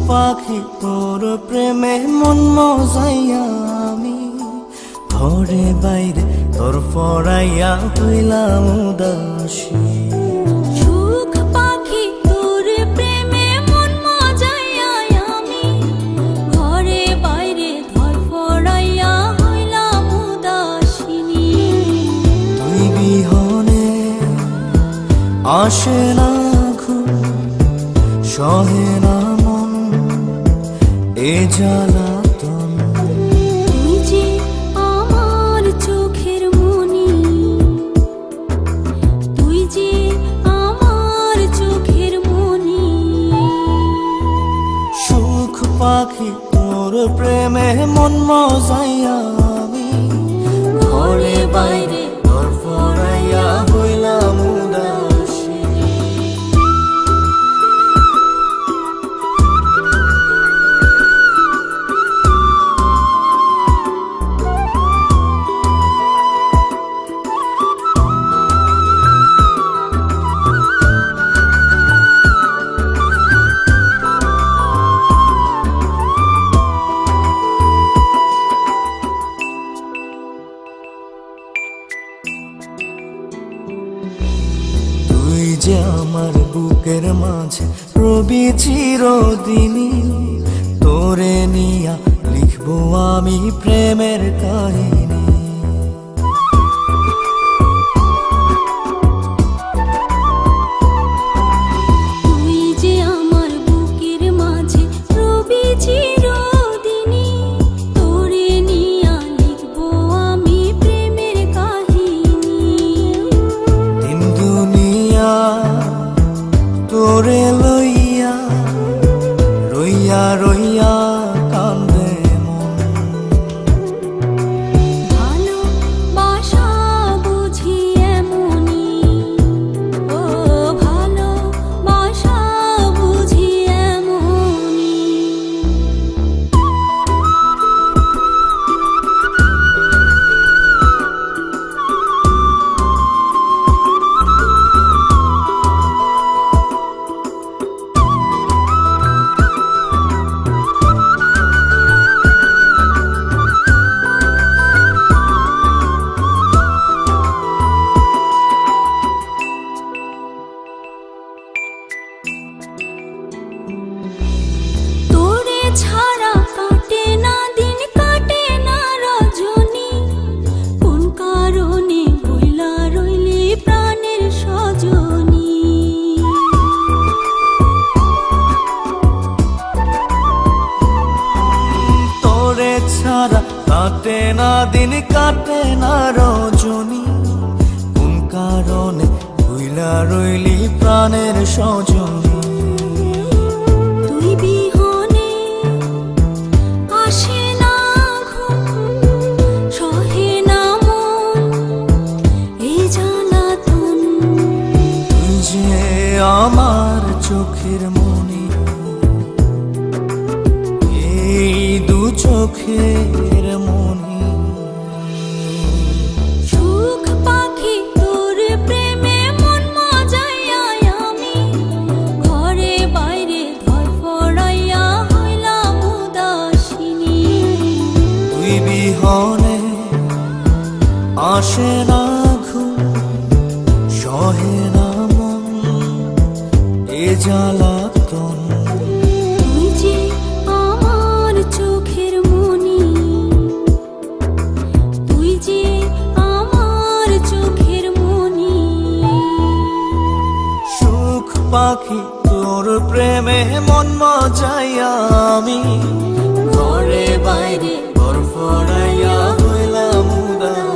পাখি তোর প্রেমে মন মজাইয়া আমি ঘরে বাইরে তোর পড়াইয়া হইলাম উদাসী। সুখ পাখি তোর প্রেমে মন মজাইয়া আমি ঘরে বাইরে ধর পড়াইয়া হইলাম উদাসিনী। তুই বিহনে আসে না ঘুম, সহে না মন এ জ্বালাতন। তুই যে আমার চোখের মনি, তুই যে আমার চোখের মনি। সুখ পাখি তোর প্রেমে মন মজাইয়া আমি ঘরে বাইরে তোর পড়াইয়া হইলাম উদাসী। তুই যে আমার বুকের মাঝে রবি চিরদিনই, তোরে নিয়া লিখবো আমি প্রেমের কাহিনী। তুই যে আমার বুকের মাঝে রবি চিরদিনই, তোরে নিয়া লিখবো আমি প্রেমের কাহিনী। দিন দুনিয়া তোরে লইয়া রইয়া রইয়া কান্দে মন। ভালোবাসা বুঝি এমনি, ও ভালোবাসা বুঝি এমনি। তোরে ছাড়া কাটে না দিন, কাটে না রজনী। কোন কারণে বইলা রইলি প্রাণের সজনী। তোরে ছাড়া কাটে না দিন, কাটে না রজনী। কোন কারণে ভুইলা রইলি প্রাণের সজনী। তুই বিহনে আসে না ঘুম, সহে না মন এই জ্বালাতন। তুই যে আমার চোখের মনি, এই দু চোখের মনি। সুখ পাখি তোর প্রেমে মন মজাইয়া আমি ঘরে বাইরে ধর পড়াইয়া হইলাম উদাসিনী। তুই বিহনে আসে না ঘুম, সহে না মন এ জ্বালাতন। তুই যে আমার চোখের মনি, তুই যে আমার চোখের মনি। সুখ পাখি তোর প্রেমে মন মজাইয়া আমি ঘরে বাইরে ঘর ফড়াইয়া হইলাম উদাস।